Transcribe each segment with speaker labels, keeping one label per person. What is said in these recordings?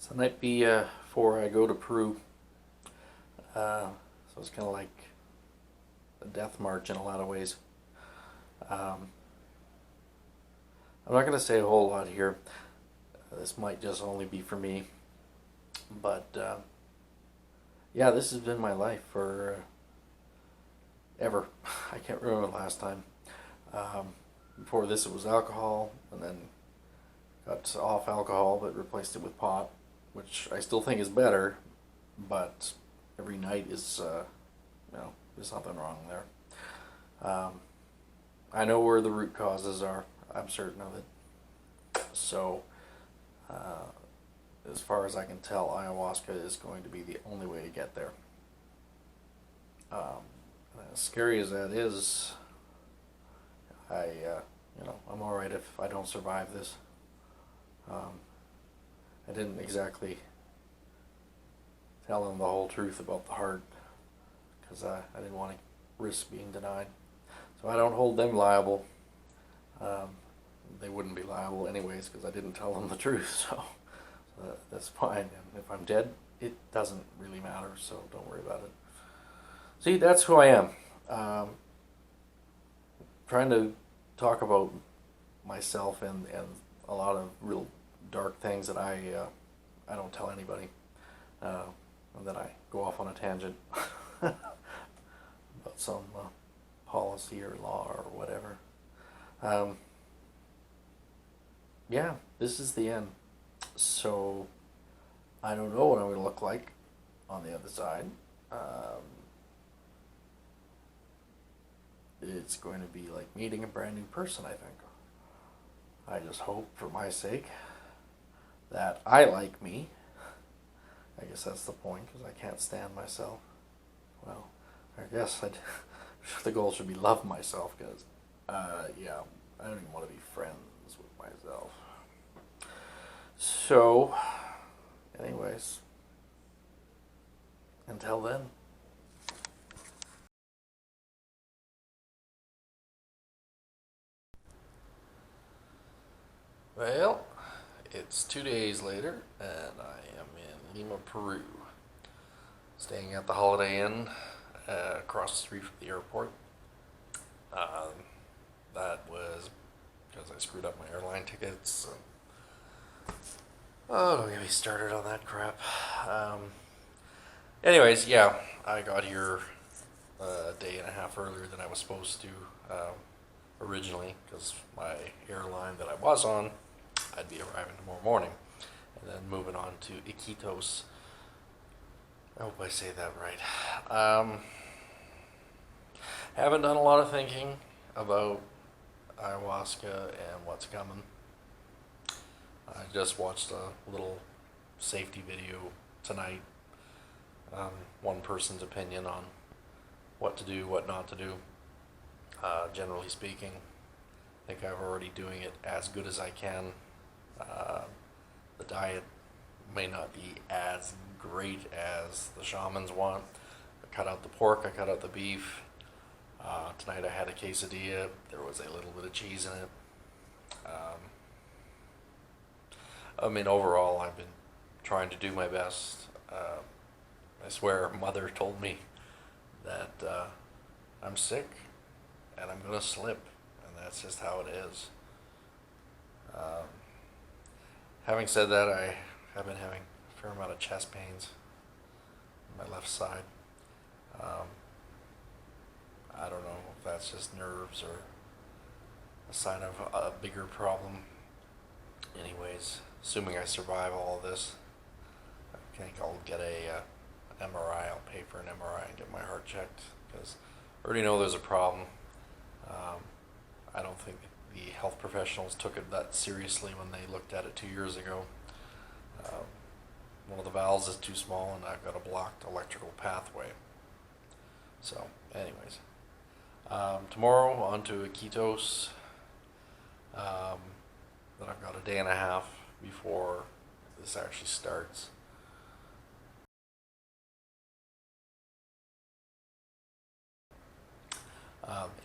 Speaker 1: So the night before I go to Peru, so it's kind of like a death march in a lot of ways. Um, I'm not going to say a whole lot here. This might just only be for me, but yeah, this has been my life for ever. I can't remember the last time. Before this, it was alcohol, and then got off alcohol, but replaced it with pot, which I still think is better, but every night is, there's something wrong there. I know where the root causes are. I'm certain of it. So, as far as I can tell, ayahuasca is going to be the only way to get there. As scary as that is, I'm all right if I don't survive this. I didn't exactly tell them the whole truth about the heart because I didn't want to risk being denied. So I don't hold them liable. They wouldn't be liable anyways because I didn't tell them the truth. So that's fine. And if I'm dead, it doesn't really matter. So don't worry about it. See, that's who I am. Trying to talk about myself and a lot of real dark things that I don't tell anybody, and then I go off on a tangent about some policy or law or whatever. Yeah, this is the end. So I don't know what I'm going to look like on the other side. It's going to be like meeting a brand new person, I think. I just hope, for my sake, that I like me. I guess that's the point, because I can't stand myself. Well, I guess the goal should be love myself, because, yeah, I don't even want to be friends with myself. So, anyways, until then. Well, it's 2 days later, and I am in Lima, Peru, staying at the Holiday Inn across the street from the airport. That was because I screwed up my airline tickets. Oh, don't get me started on that crap. Anyways, yeah, I got here a day and a half earlier than I was supposed to originally, because my airline that I was on, I'd be arriving tomorrow morning, and then moving on to Iquitos. I hope I say that right. Haven't done a lot of thinking about ayahuasca and what's coming. I just watched a little safety video tonight. One person's opinion on what to do, what not to do. Generally speaking, I think I'm already doing it as good as I can. The diet may not be as great as the shamans want. I cut out the pork, I cut out the beef. Tonight I had a quesadilla. There was a little bit of cheese in it. Overall, I've been trying to do my best. I swear, Mother told me that I'm sick and I'm gonna slip, and that's just how it is. Having said that, I have been having a fair amount of chest pains on my left side. I don't know if that's just nerves or a sign of a bigger problem. Anyways, assuming I survive all of this, I think I'll get a MRI. I'll pay for an MRI and get my heart checked, because I already know there's a problem. I don't think the health professionals took it that seriously when they looked at it 2 years ago. One of the valves is too small, and I've got a blocked electrical pathway. So, anyways, tomorrow on to Iquitos. Then I've got a day and a half before this actually starts.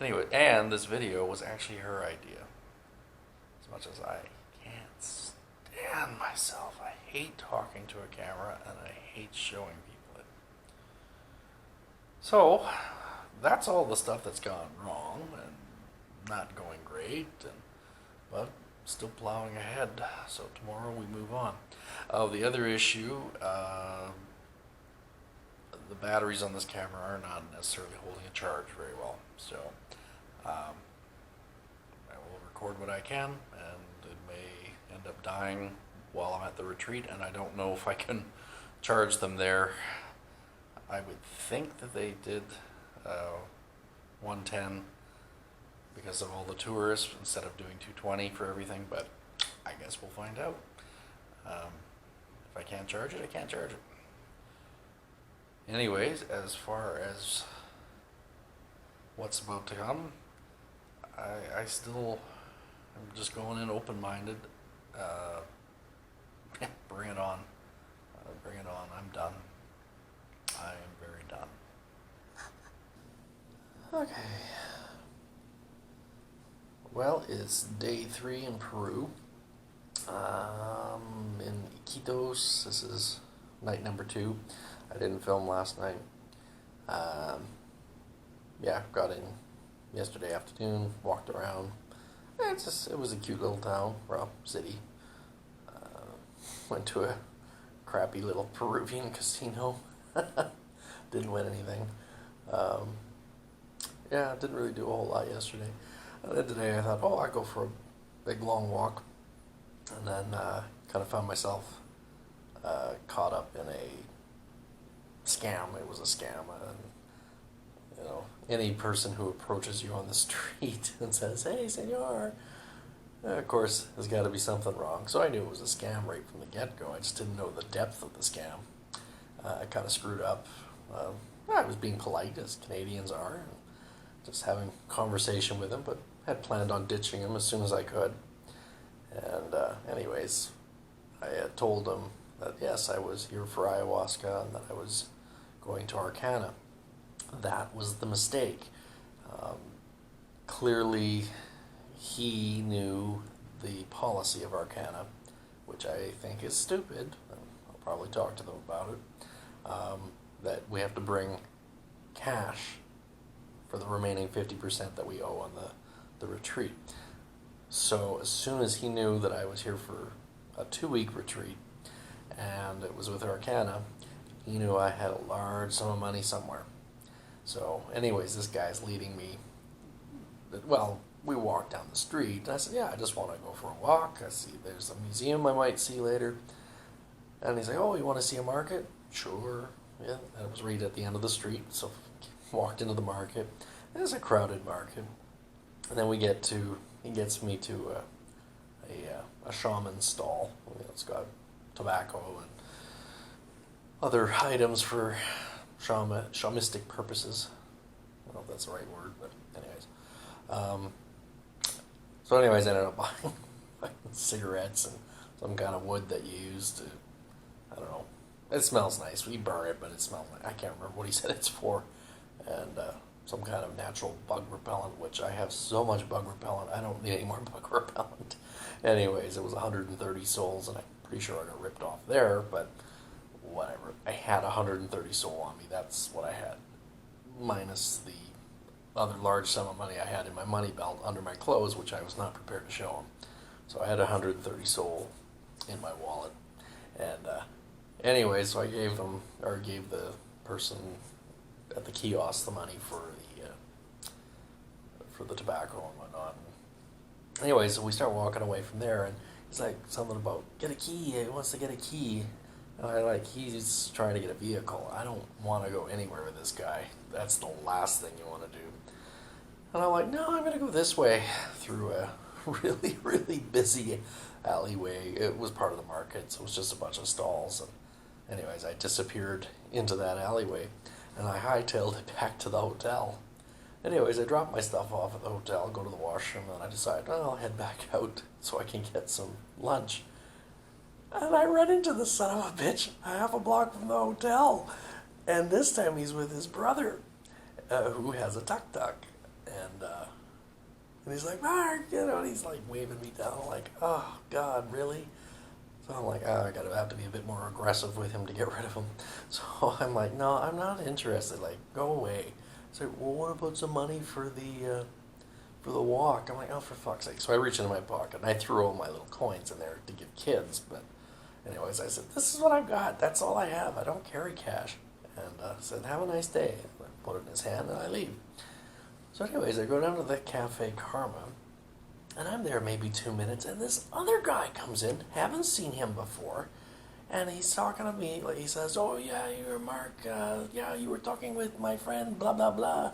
Speaker 1: Anyway, and this video was actually her idea. As much as I can't stand stand myself. I hate talking to a camera and I hate showing people it. So, that's all the stuff that's gone wrong and not going great, but still plowing ahead. So tomorrow we move on. The other issue, the batteries on this camera are not necessarily holding a charge very well. So I will record what I can, and it may end up dying while I'm at the retreat, and I don't know if I can charge them there. I would think that they did 110 because of all the tourists instead of doing 220 for everything, but I guess we'll find out. If I can't charge it, I can't charge it. Anyways, as far as what's about to come, I still am just going in open-minded. Bring it on. Bring it on. I'm done. I am very done. Okay. Well, it's day 3 in Peru. In Iquitos. This is night number 2. I didn't film last night. Got in yesterday afternoon, walked around. It was a cute little town, well, city. Went to a crappy little Peruvian casino. Didn't win anything. Didn't really do a whole lot yesterday. And then today I thought, I'd go for a big long walk. And then kind of found myself caught up in a scam. It was a scam. And, any person who approaches you on the street and says, "Hey, senor," of course, there's got to be something wrong. So I knew it was a scam right from the get-go. I just didn't know the depth of the scam. I kind of screwed up. I was being polite, as Canadians are, and just having conversation with him, but had planned on ditching him as soon as I could. And anyways, I had told him that yes, I was here for ayahuasca and that I was going to Arcana. That was the mistake. Clearly, he knew the policy of Arcana, which I think is stupid. I'll probably talk to them about it. That we have to bring cash for the remaining 50% that we owe on the retreat. So as soon as he knew that I was here for a 2-week retreat and it was with Arcana, he knew I had a large sum of money somewhere. So anyways, this guy's leading me. Well, we walked down the street and I said, I just want to go for a walk. I see there's a museum I might see later. And he's like, "Oh, you want to see a market?" Sure. Yeah, that was right at the end of the street. So walked into the market. It's a crowded market. And then he gets me to a shaman stall. It's got tobacco and other items for shamanistic purposes. I don't know if that's the right word, but anyways. So anyways, I ended up buying cigarettes and some kind of wood that you use to, I don't know. It smells nice. We burn it, but it smells like, I can't remember what he said it's for. And some kind of natural bug repellent, which I have so much bug repellent, I don't need any more bug repellent. Anyways, it was 130 souls, and I'm pretty sure I got ripped off there, but whatever. I had 130 soul on me. That's what I had, minus the other large sum of money I had in my money belt under my clothes, which I was not prepared to show him. So I had 130 soul in my wallet. And anyway, so I gave the person at the kiosk the money for the tobacco and whatnot. Anyway, so we start walking away from there, and he's like something about get a key. He wants to get a key. And he's trying to get a vehicle. I don't want to go anywhere with this guy. That's the last thing you want to do. And I'm like, no, I'm going to go this way through a really, really busy alleyway. It was part of the market, so it was just a bunch of stalls. And anyways, I disappeared into that alleyway, and I hightailed it back to the hotel. Anyways, I dropped my stuff off at the hotel, go to the washroom, and I decide, I'll head back out so I can get some lunch. And I run into the son of a bitch half a block from the hotel. And this time he's with his brother, who has a tuk-tuk. And he's like, Mark, and he's like waving me down like, oh, God, really? So I'm like, oh, I gotta have to be a bit more aggressive with him to get rid of him. So I'm like, no, I'm not interested. Like, go away. So, well, what about some money for the walk? I'm like, oh, for fuck's sake. So I reach into my pocket and I threw all my little coins in there to give kids. But anyways, I said, this is what I've got. That's all I have. I don't carry cash. And said, have a nice day. And I put it in his hand and I leave. So anyways, I go down to the Cafe Karma. And I'm there maybe 2 minutes, and this other guy comes in, haven't seen him before, and he's talking to me, like he says, oh yeah, you're Mark, yeah, you were talking with my friend, blah, blah, blah,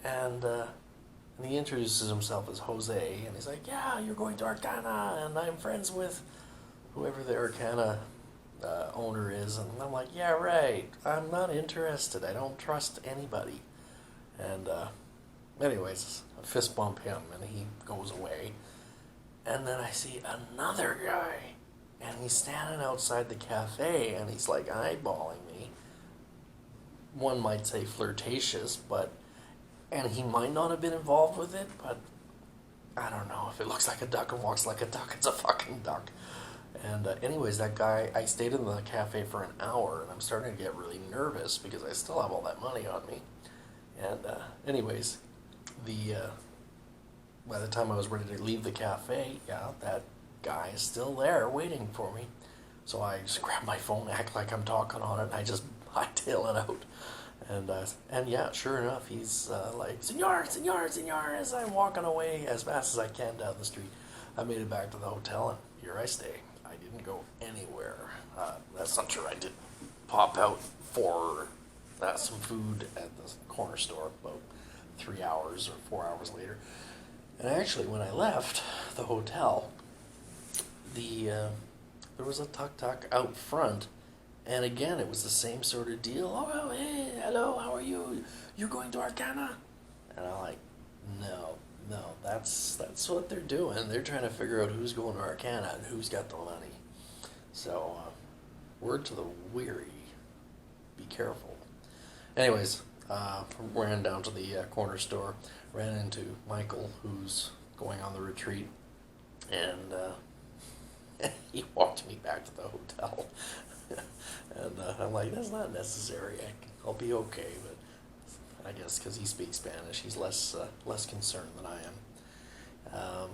Speaker 1: and he introduces himself as Jose, and he's like, yeah, you're going to Arcana, and I'm friends with whoever the Arcana owner is, and I'm like, yeah, right, I'm not interested, I don't trust anybody, and anyways, I fist bump him and he goes away. And then I see another guy and he's standing outside the cafe and he's like eyeballing me. One might say flirtatious, and he might not have been involved with it, but I don't know. If it looks like a duck and walks like a duck, it's a fucking duck. And anyways, that guy, I stayed in the cafe for an hour and I'm starting to get really nervous because I still have all that money on me. And anyways, by the time I was ready to leave the cafe, yeah, that guy is still there waiting for me. So I just grab my phone, act like I'm talking on it, and I just hightail it out. And yeah, sure enough, he's like, Senor, Senor, Senor, as I'm walking away as fast as I can down the street. I made it back to the hotel, and here I stay. I didn't go anywhere. That's not true. I did pop out for some food at the corner store about 3 hours or 4 hours later. And actually, when I left the hotel, there was a tuk-tuk out front, and again, it was the same sort of deal. Oh, hey, hello, how are you? You're going to Arcana? And I'm like, no, that's what they're doing. They're trying to figure out who's going to Arcana and who's got the money. So, word to the weary, be careful. Anyways, ran down to the corner store, ran into Michael, who's going on the retreat, and he walked me back to the hotel. And I'm like, that's not necessary. I'll be okay. But I guess because he speaks Spanish, he's less concerned than I am.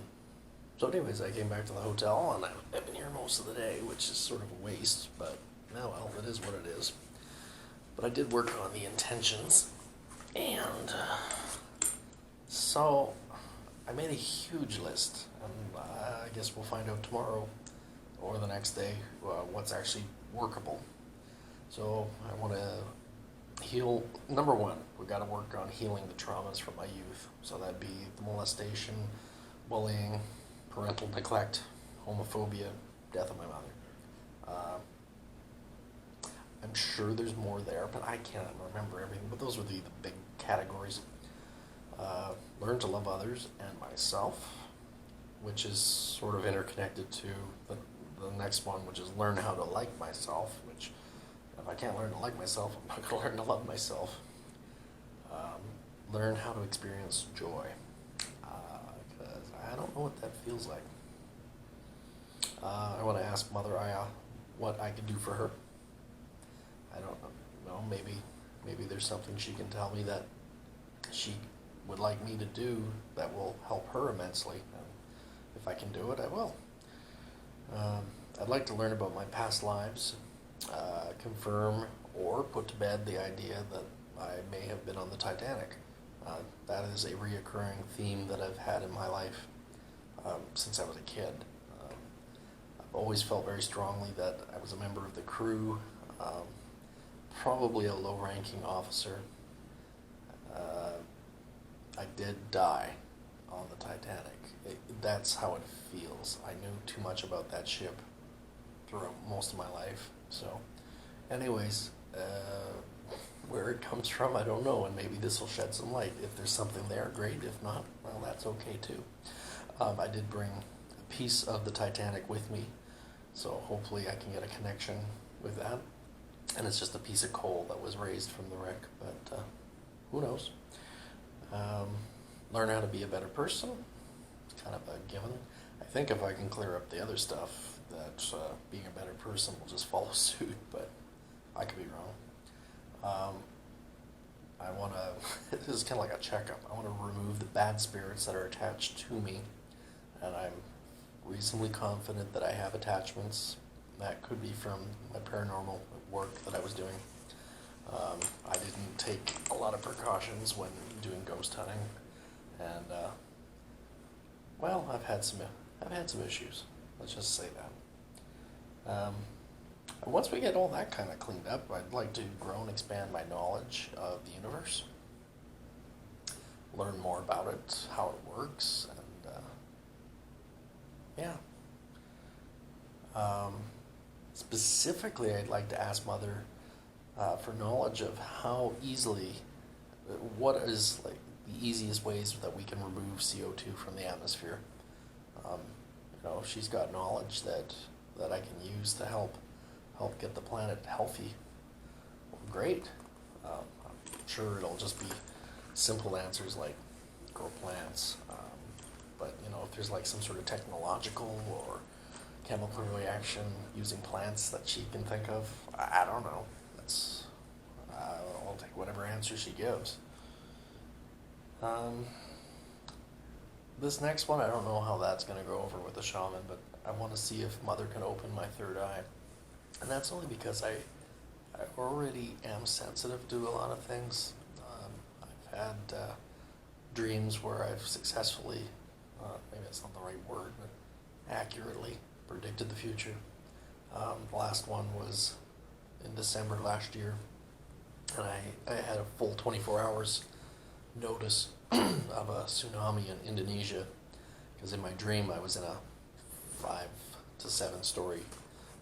Speaker 1: So anyways, I came back to the hotel, and I've been here most of the day, which is sort of a waste, but well, it is what it is. But I did work on the intentions, and so I made a huge list, and I guess we'll find out tomorrow or the next day what's actually workable. So I want to heal. Number one, we got to work on healing the traumas from my youth. So that'd be the molestation, bullying, parental neglect, homophobia, death of my mother. I'm sure there's more there, but I can't remember everything. But those were the big categories. Learn to love others and myself, which is sort of interconnected to the next one, which is learn how to like myself, which if I can't learn to like myself, I'm not going to learn to love myself. Learn how to experience joy, because I don't know what that feels like. I want to ask Mother Aya what I could do for her. I don't know, maybe there's something she can tell me that she would like me to do that will help her immensely. And if I can do it, I will. I'd like to learn about my past lives, confirm or put to bed the idea that I may have been on the Titanic. That is a reoccurring theme that I've had in my life since I was a kid. I've always felt very strongly that I was a member of the crew, probably a low-ranking officer. I did die on the Titanic. That's how it feels. I knew too much about that ship throughout most of my life. So, anyways, where it comes from, I don't know, and maybe this will shed some light. If there's something there, great. If not, well, that's okay too. I did bring a piece of the Titanic with me, so hopefully I can get a connection with that. And it's just a piece of coal that was raised from the wreck, but who knows? Learn how to be a better person. It's kind of a given. I think if I can clear up the other stuff, that being a better person will just follow suit, but I could be wrong. I want to, this is kind of like a checkup. I want to remove the bad spirits that are attached to me, and I'm reasonably confident that I have attachments. That could be from my paranormal work that I was doing. I didn't take a lot of precautions when doing ghost hunting, and well, I've had some issues. Let's just say that. Once we get all that kind of cleaned up, I'd like to grow and expand my knowledge of the universe, learn more about it, how it works, and yeah. Specifically, I'd like to ask Mother for knowledge of how easily, what is like the easiest ways that we can remove CO2 from the atmosphere. She's got knowledge that I can use to help get the planet healthy. Well, great. I'm sure it'll just be simple answers like grow plants. But if there's like some sort of technological or chemical reaction using plants that she can think of, I don't know. I'll take whatever answer she gives. This next one, I don't know how that's going to go over with the shaman, but I want to see if Mother can open my third eye. And that's only because I already am sensitive to a lot of things. I've had dreams where I've successfully, maybe that's not the right word, but accurately predicted the future. The last one was in December last year, and I had a full 24 hours notice of a tsunami in Indonesia, because in my dream I was in a 5 to 7 story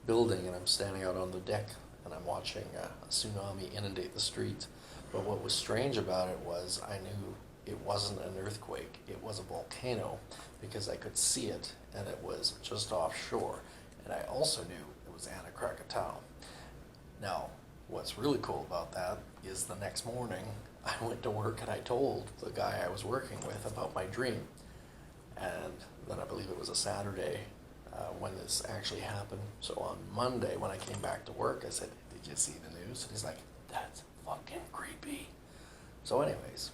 Speaker 1: building, and I'm standing out on the deck and I'm watching a tsunami inundate the street. But what was strange about it was I knew it wasn't an earthquake, it was a volcano, because I could see it and it was just offshore, and I also knew it was Anna Krakatau. Now, what's really cool about that is the next morning I went to work and I told the guy I was working with about my dream. And then I believe it was a Saturday when this actually happened. So on Monday when I came back to work, I said, "Did you see the news?" And he's like, "That's fucking creepy." So anyways,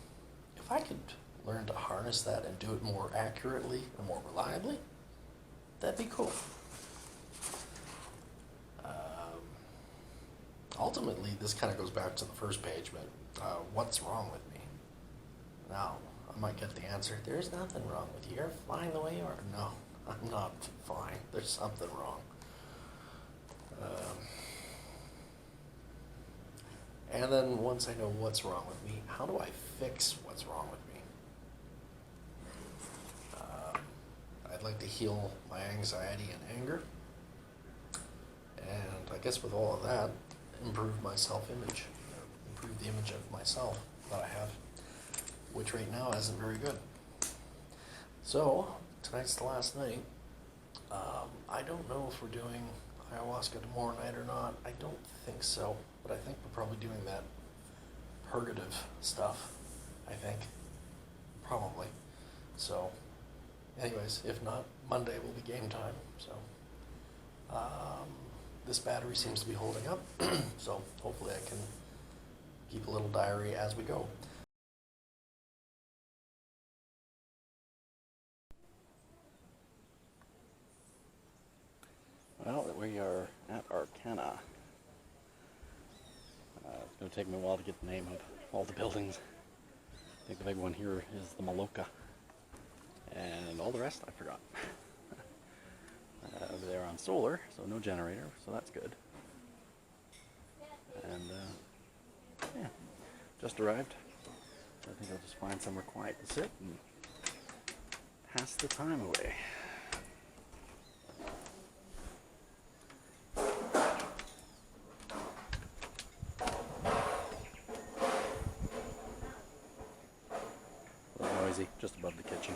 Speaker 1: if I could learn to harness that and do it more accurately and more reliably, that'd be cool. Ultimately, this kind of goes back to the first page, but what's wrong with me? Now, I might get the answer, there's nothing wrong with you. You're fine the way you are. No, I'm not fine. There's something wrong. And then once I know what's wrong with me, how do I fix what's wrong with me? I'd like to heal my anxiety and anger. And I guess with all of that, improve my self-image, improve the image of myself that I have, which right now isn't very good. So, tonight's the last night. I don't know if we're doing ayahuasca tomorrow night or not. I don't think so, but I think we're probably doing that purgative stuff, I think. Probably. So, anyways, if not, Monday will be game time, so. This battery seems to be holding up, so hopefully I can keep a little diary as we go. Well, we are at Arcana. It's going to take me a while to get the name of all the buildings. I think the big one here is the Maloka, and all the rest I forgot. They're on solar, so no generator, so that's good. And yeah, just arrived. I think I'll just find somewhere quiet to sit and pass the time away. A little noisy, just above the kitchen.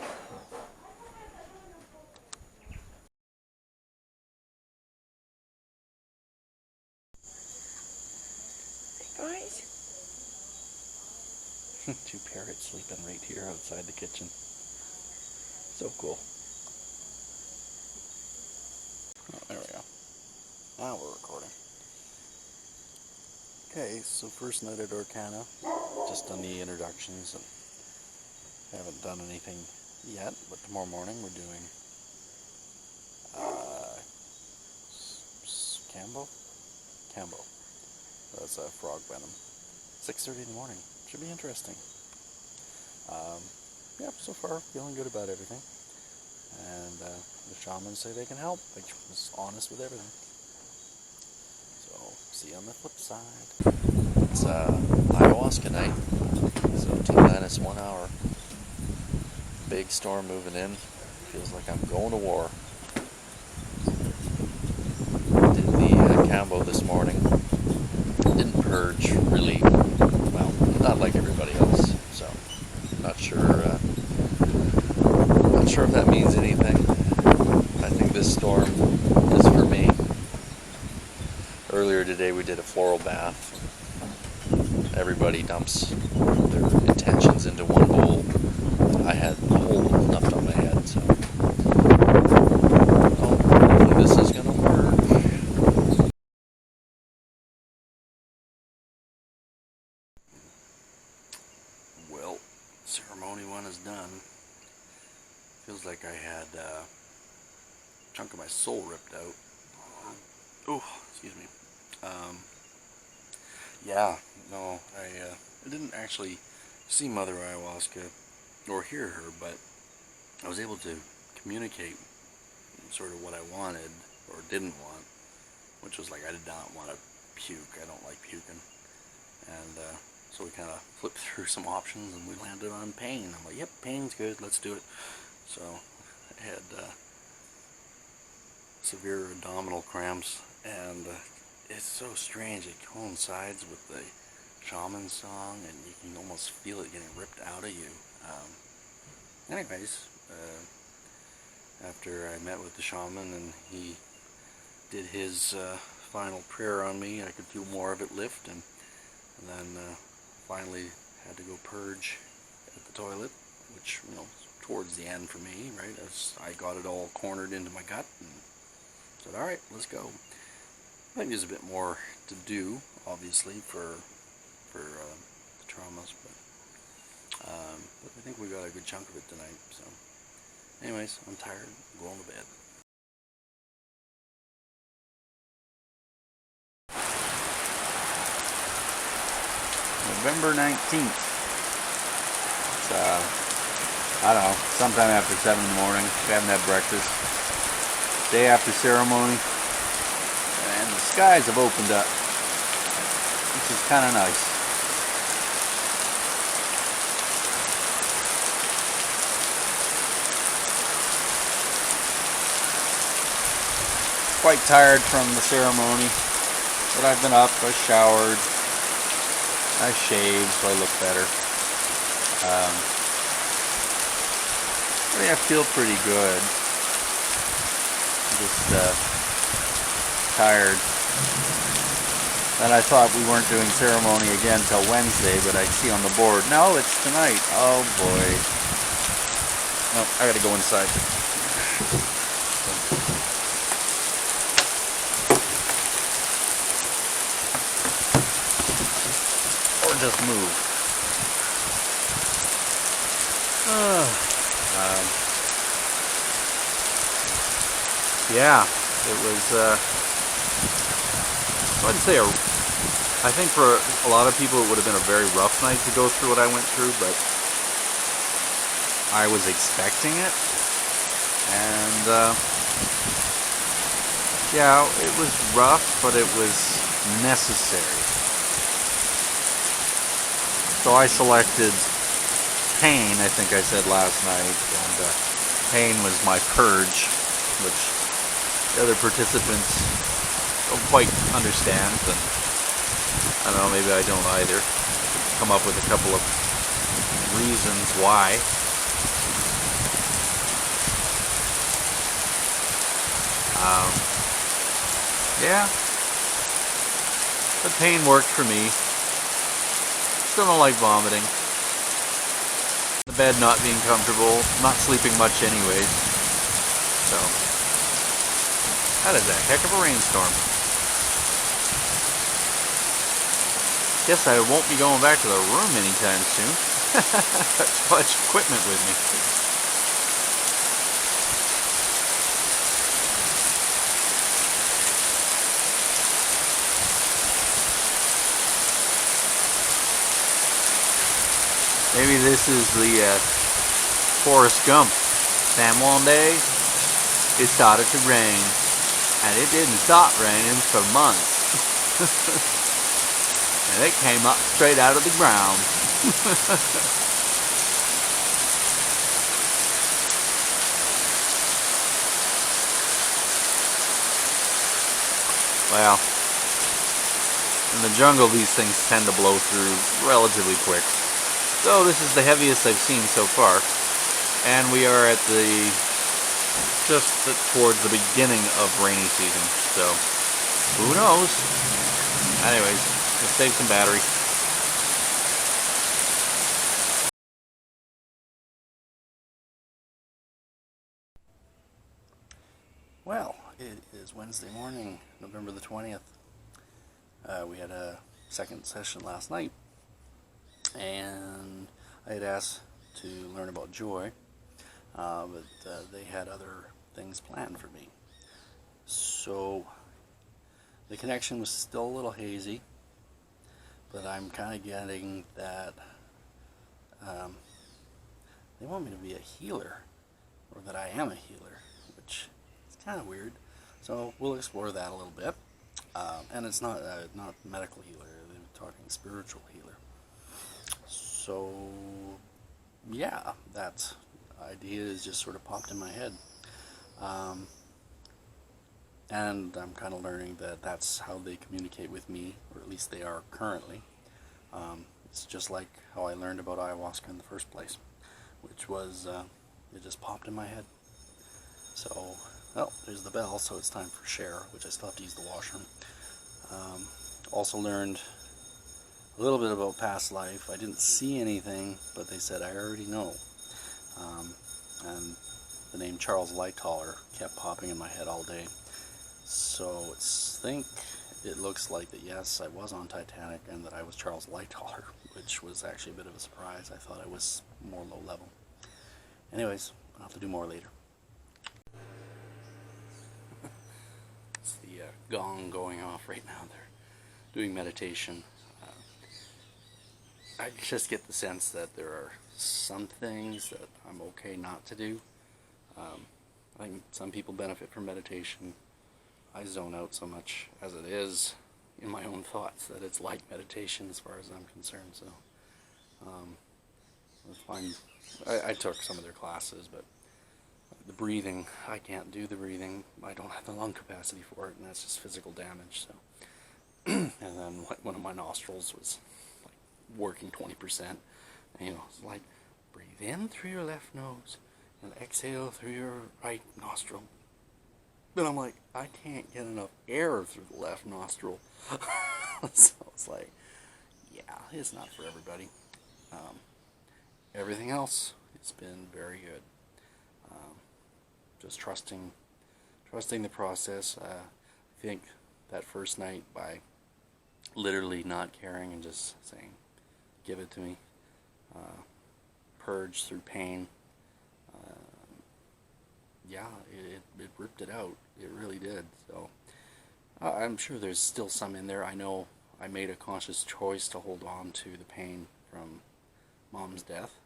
Speaker 1: Two parrots sleeping right here outside the kitchen. So cool. Oh, there we go.
Speaker 2: Now we're recording. Okay, so first night at Orcana, just done the introductions and haven't done anything yet, but tomorrow morning we're doing Cambo. That's frog venom. 6:30 in the morning. Should be interesting. Yeah, so far feeling good about everything. And the shamans say they can help. I was honest with everything. So, see you on the flip side. It's ayahuasca night, so T-1 hour. Big storm moving in. Feels like I'm going to war. Did the Cambo this morning. Didn't purge, really. Well, not like everybody else, so not sure if that means anything. I think this storm is for me. Earlier today we did a floral bath. Everybody dumps their intentions into one bowl. I had the whole bowl dumped on my head, so hopefully this is gonna work. Well, ceremony one is done. Feels like I had a chunk of my soul ripped out. Oh, excuse me. Yeah, no, I didn't actually see Mother Ayahuasca or hear her, but I was able to communicate sort of what I wanted or didn't want, which was like I did not want to puke. I don't like puking. And so we kind of flipped through some options and we landed on pain. I'm like, yep, pain's good, let's do it. So I had severe abdominal cramps, and it's so strange. It coincides with the shaman song, and you can almost feel it getting ripped out of you. Anyways, after I met with the shaman and he did his final prayer on me, I could feel more of it lift, and then finally had to go purge at the toilet, which, you know, towards the end for me, right, as I got it all cornered into my gut and said, alright, let's go. I think there's a bit more to do, obviously, for the traumas, but I think we got a good chunk of it tonight, so anyways, I'm tired, I'm going to bed. November 19th. It's, I don't know, sometime after 7 in the morning. We haven't had breakfast. Day after ceremony. And the skies have opened up, which is kind of nice. Quite tired from the ceremony, but I've been up, I showered, I shaved so I look better. I think I feel pretty good. I'm just tired. And I thought we weren't doing ceremony again till Wednesday, but I see on the board, no, it's tonight. Oh boy. No, I gotta go inside. Or just move. Yeah, it was, I wouldn't say I think for a lot of people it would have been a very rough night to go through what I went through, but I was expecting it, and yeah, it was rough, but it was necessary. So I selected pain, I think I said last night, and pain was my purge, which the other participants don't quite understand, and I don't know, maybe I don't either. I could come up with a couple of reasons why. Yeah, the pain worked for me. Still don't like vomiting. The bed not being comfortable, not sleeping much anyways. So, that is a heck of a rainstorm.
Speaker 3: Guess I won't be going back to the room anytime soon. Got too much equipment with me. Maybe this is the Forrest Gump. Then one day, it started to rain. And it didn't stop raining for months. And it came up straight out of the ground. Well, in the jungle these things tend to blow through relatively quick. So this is the heaviest I've seen so far. And we are at towards the beginning of rainy season. So, who knows? Anyways, let's save some battery.
Speaker 2: Well, it is Wednesday morning, November the 20th. We had a second session last night, and I had asked to learn about joy, but they had other things planned for me. So the connection was still a little hazy, but I'm kind of getting that they want me to be a healer, or that I am a healer, which is kind of weird. So we'll explore that a little bit. And it's not medical healer, they're talking spiritual healer. So yeah, that idea has just sort of popped in my head. And I'm kind of learning that that's how they communicate with me, or at least they are currently. It's just like how I learned about ayahuasca in the first place, which was, it just popped in my head. So, well, there's the bell, so it's time for share, which I still have to use the washroom. Also learned a little bit about past life. I didn't see anything, but they said I already know. And the name Charles Lightoller kept popping in my head all day. So it looks like that yes, I was on Titanic and that I was Charles Lightoller, which was actually a bit of a surprise. I thought I was more low level. Anyways, I'll have to do more later. It's the gong going off right now. They're doing meditation. I just get the sense that there are some things that I'm okay not to do. I think some people benefit from meditation. I zone out so much as it is in my own thoughts that it's like meditation as far as I'm concerned. So it's fine. I took some of their classes, but the breathing, I can't do the breathing. I don't have the lung capacity for it, and that's just physical damage. So, and then one of my nostrils was like working 20%. And, it's like breathe in through your left nose and exhale through your right nostril. But I'm like, I can't get enough air through the left nostril. So it's like, yeah, it's not for everybody. Everything else, it's been very good. Just trusting the process. I think that first night, by literally not caring and just saying, give it to me, purge through pain. Yeah, it ripped it out. It really did. So I'm sure there's still some in there. I know I made a conscious choice to hold on to the pain from Mom's death.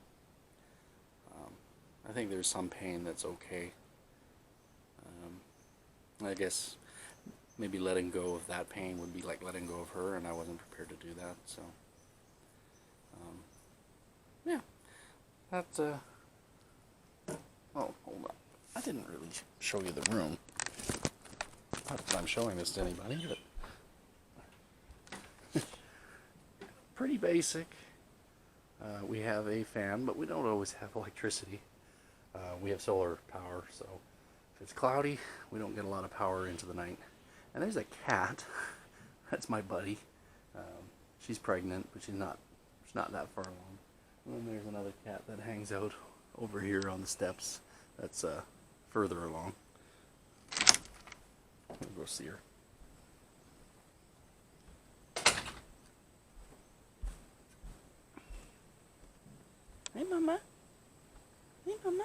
Speaker 2: I think there's some pain that's okay. I guess maybe letting go of that pain would be like letting go of her, and I wasn't prepared to do that. So yeah, that's oh, hold on. I didn't really show you the room. Not that I'm showing this to anybody, but pretty basic. We have a fan, but we don't always have electricity. We have solar power, so if it's cloudy, we don't get a lot of power into the night. And there's a cat. That's my buddy. She's pregnant, but she's not that far along. And then there's another cat that hangs out over here on the steps. That's further along. We'll go see her.
Speaker 4: Hi, Mama. Hey, Mama.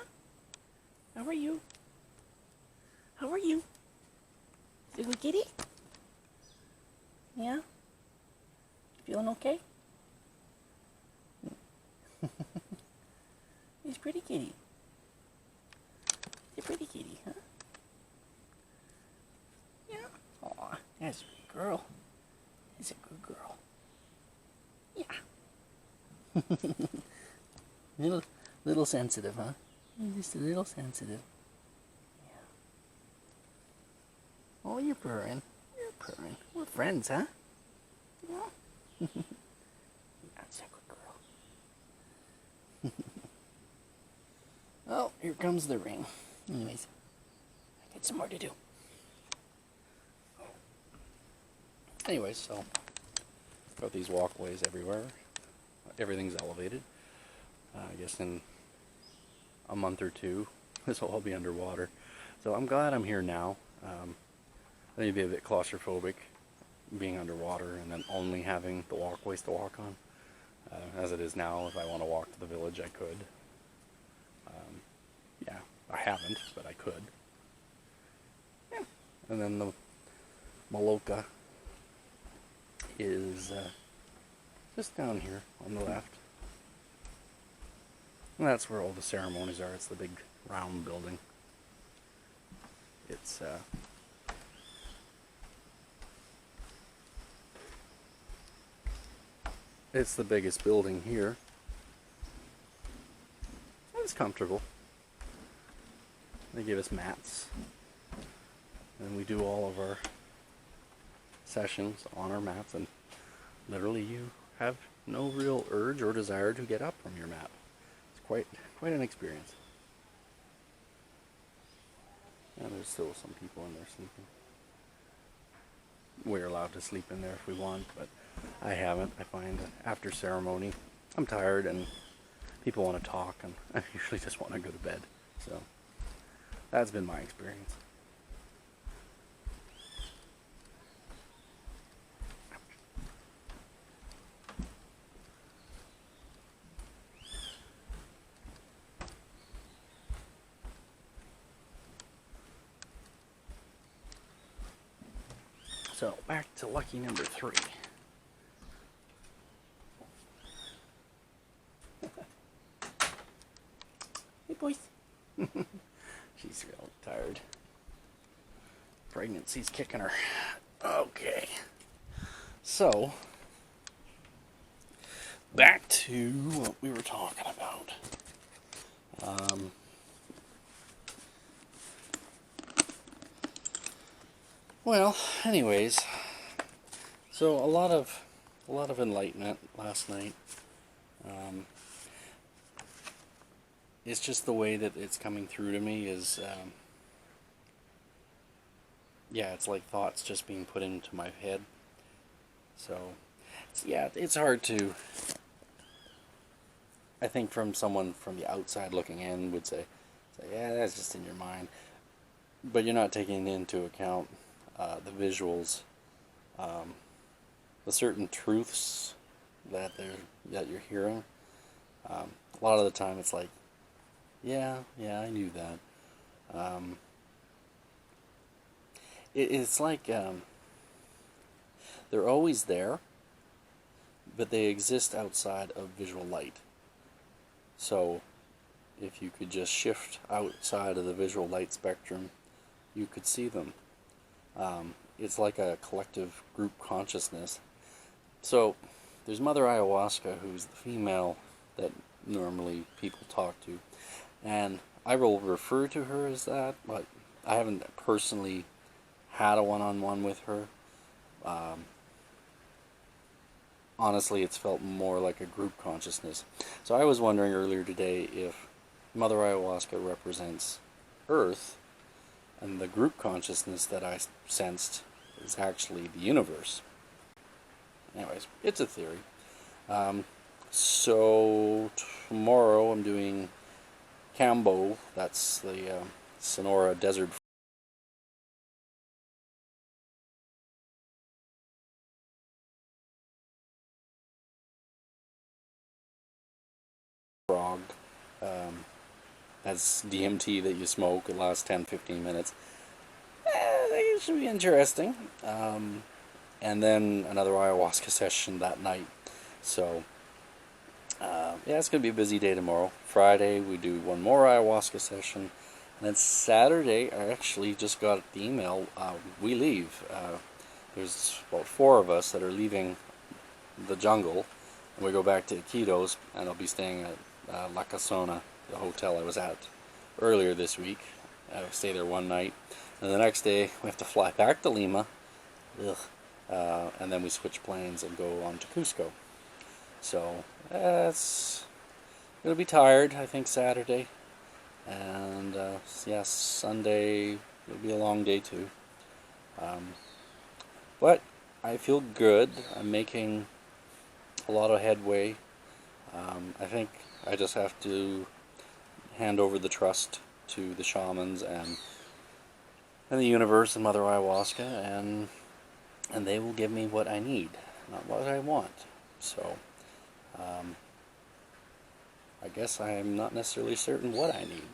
Speaker 4: How are you? How are you? Is it good kitty? Yeah? Feeling okay? He's pretty kitty. He's a pretty kitty, huh? Yeah? Aw, that's a good girl. That's a good girl. Yeah. Little sensitive, huh? You're just a little sensitive. Yeah. Oh, you're purring. You're purring. We're friends, huh? Yeah. That's a good girl. Oh, here comes the ring. Anyways, I got some more to do. Anyways, so got these walkways everywhere. Everything's elevated. I guess in a month or two, this will all be underwater. So I'm glad I'm here now. I think it'd be a bit claustrophobic being underwater and then only having the walkways to walk on. As it is now, if I want to walk to the village, I could. Yeah, I haven't, but I could. Yeah. And then the Maloka is just down here on the left. And that's where all the ceremonies are. It's the big round building. It's the biggest building here. It's comfortable. They give us mats. And we do all of our sessions on our mats, and literally you have no real urge or desire to get up from your mat. It's quite an experience. And there's still some people in there sleeping. We're allowed to sleep in there if we want, but I haven't. I find that after ceremony, I'm tired and people want to talk, and I usually just want to go to bed. So that's been my experience. So back to lucky number 3. Hey, boys. She's real tired. Pregnancy's kicking her. Okay. So, back to what we were talking about. Well, anyways, so a lot of enlightenment last night. It's just the way that it's coming through to me is, yeah, it's like thoughts just being put into my head. So, it's hard to, I think from someone from the outside looking in would say, yeah, that's just in your mind. But you're not taking into account the visuals, the certain truths that you're hearing. A lot of the time it's like, yeah, I knew that. It's like they're always there, but they exist outside of visual light. So if you could just shift outside of the visual light spectrum, you could see them. It's like a collective group consciousness. So there's Mother Ayahuasca, who's the female that normally people talk to, and I will refer to her as that, but I haven't personally had a one-on-one with her. Honestly, it's felt more like a group consciousness. So I was wondering earlier today if Mother Ayahuasca represents Earth, and the group consciousness that I sensed is actually the universe. Anyways, it's a theory. So tomorrow I'm doing Cambo, that's the Sonora Desert frog That's DMT that you smoke. It lasts 10-15 minutes. I think it should be interesting. And then another ayahuasca session that night. So, yeah, it's going to be a busy day tomorrow. Friday, we do one more ayahuasca session. And then Saturday, I actually just got the email. We leave. There's about 4 of us that are leaving the jungle. And we go back to Iquitos, and I'll be staying at La Casona, the hotel I was at earlier this week. I'll stay there one night. And the next day, we have to fly back to Lima. Ugh. And then we switch planes and go on to Cusco. So, it's going to be tired, I think, Saturday. And, yeah, Sunday will be a long day, too. But I feel good. I'm making a lot of headway. I think I just have to hand over the trust to the shamans and the universe and Mother Ayahuasca, and they will give me what I need, not what I want. So, I guess I'm not necessarily certain what I need.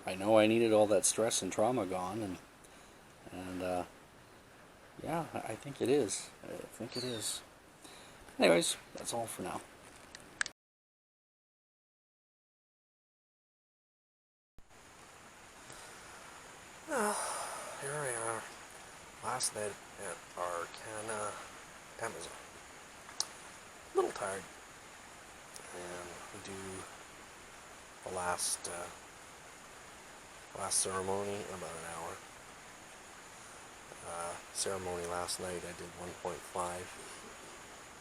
Speaker 4: I know I needed all that stress and trauma gone, and yeah, I think it is. I think it is. Anyways, that's all for now.
Speaker 1: Well, here we are. Last night at Arcana, Amazon. A little tired. And we do the last ceremony in about an hour. Ceremony last night I did 1.5,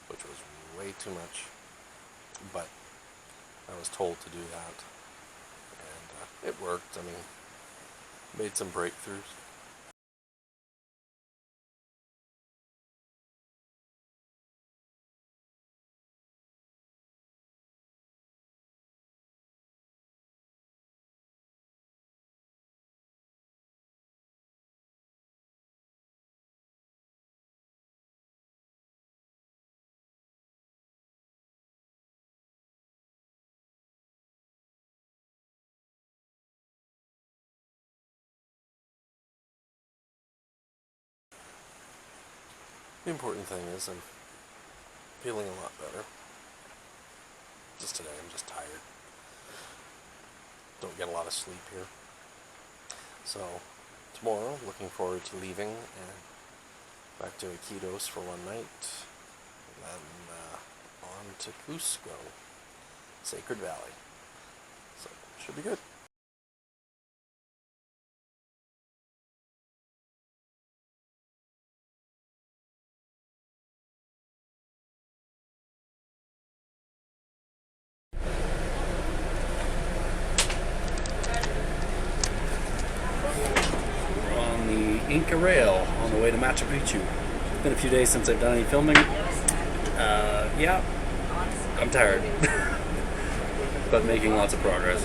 Speaker 1: which was way too much, but I was told to do that, and it worked. I mean, made some breakthroughs. The important thing is I'm feeling a lot better. Just today I'm just tired. Don't get a lot of sleep here. So tomorrow, looking forward to leaving and back to Iquitos for one night. Then on to Cusco, Sacred Valley. So should be good.
Speaker 4: We're on the Inca Rail on the way to Machu Picchu. It's been a few days since I've done any filming. Yeah, I'm tired, but making lots of progress.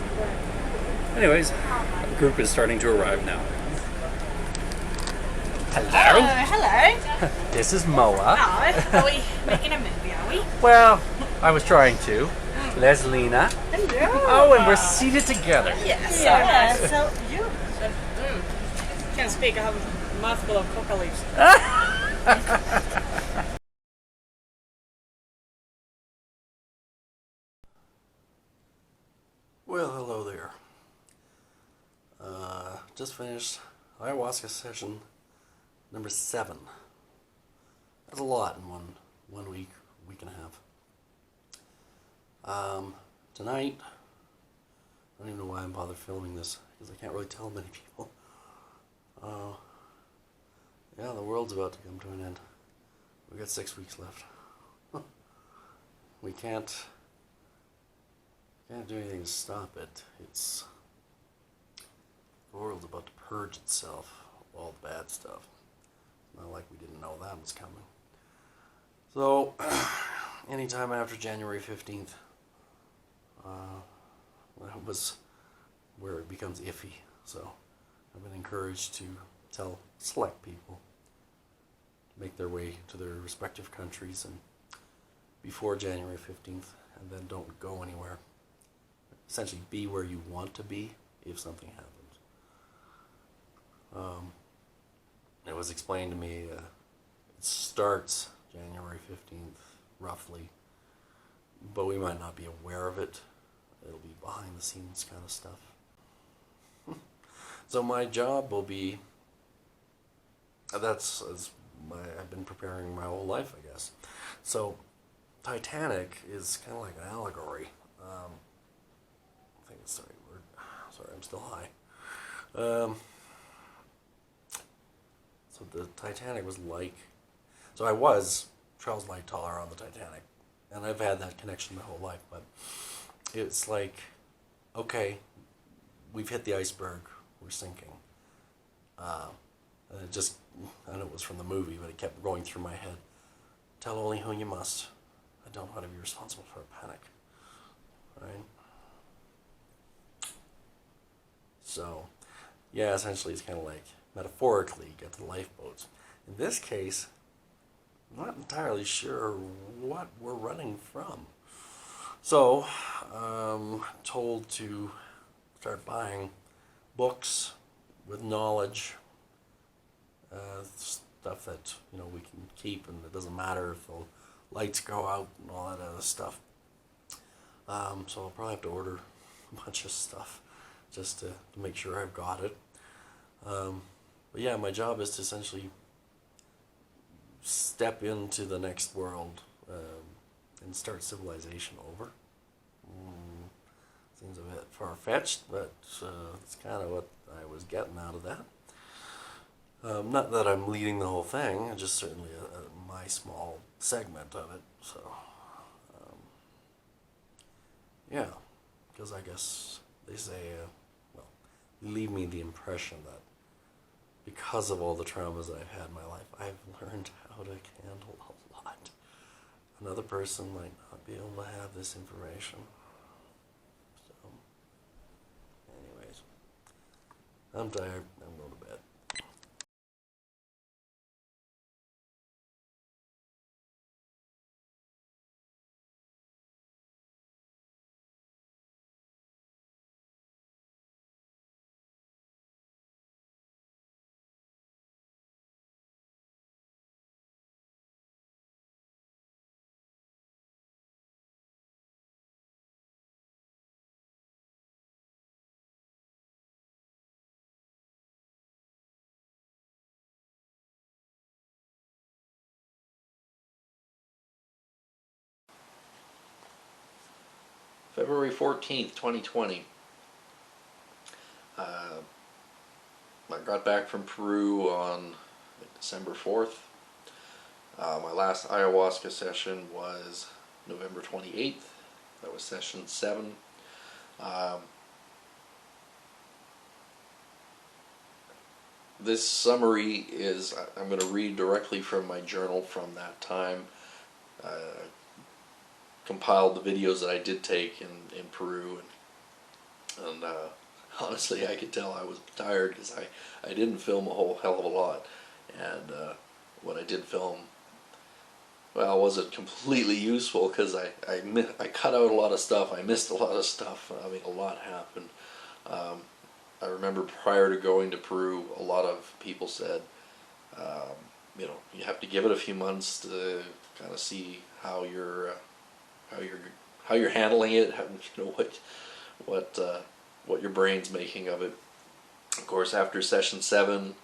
Speaker 4: Anyways, the group is starting to arrive now.
Speaker 5: Hello. Hello.
Speaker 3: This is Moa.
Speaker 5: Are we making a movie, are we?
Speaker 3: Well, I was trying to. There's Lena.
Speaker 5: Hello.
Speaker 3: Oh, and we're seated together.
Speaker 5: Yes.
Speaker 6: Yeah, so you can't speak. I have a mouthful of coca leaves.
Speaker 2: Well, hello there. Just finished ayahuasca session number 7. That's a lot in one week and a half. Tonight, I don't even know why I'm bothered filming this, because I can't really tell many people. Yeah, the world's about to come to an end. We've got 6 weeks left. We can't do anything to stop it. The world's about to purge itself of all the bad stuff. Not like we didn't know that was coming. So, anytime after January 15th, that was where it becomes iffy. So, I've been encouraged to tell select people to make their way to their respective countries and before January 15th, and then don't go anywhere. Essentially, be where you want to be if something happens. It was explained to me it starts January 15th, roughly, but we might not be aware of it. It'll be behind the scenes kind of stuff. So my job will be, I've been preparing my whole life, I guess. So Titanic is kind of like an allegory. I think it's the right word. Sorry, I'm still high. So the Titanic was like, so I was Charles Lightoller on the Titanic, and I've had that connection my whole life, but it's like, okay, we've hit the iceberg, we're sinking. And it just, I know it was from the movie, but it kept going through my head. Tell only who you must. I don't want to be responsible for a panic. Right? So, yeah, essentially it's kind of like, metaphorically, get to the lifeboats. In this case, I'm not entirely sure what we're running from. So, told to start buying books with knowledge, stuff that we can keep, and it doesn't matter if the lights go out and all that other stuff. So I'll probably have to order a bunch of stuff just to make sure I've got it. But yeah, my job is to essentially step into the next world and start civilization over. Seems a bit far-fetched, but it's kind of what I was getting out of that. Not that I'm leading the whole thing, just certainly my small segment of it. So, yeah, because I guess they say, leave me the impression that because of all the traumas I've had in my life, I've learned how to handle a lot. Another person might not be able to have this information. So, anyways, I'm tired. I'm going to bed. February 14th, 2020. I got back from Peru on December 4th. My last ayahuasca session was November 28th. That was session 7. This summary is, I'm going to read directly from my journal from that time. Compiled the videos that I did take in Peru, and honestly I could tell I was tired because I didn't film a whole hell of a lot, and what I did film, well, wasn't completely useful because I cut out a lot of stuff, I missed a lot of stuff. I mean, a lot happened. I remember prior to going to Peru, a lot of people said, you have to give it a few months to kind of see how you're handling it, what your brain's making of it. Of course, after session 7,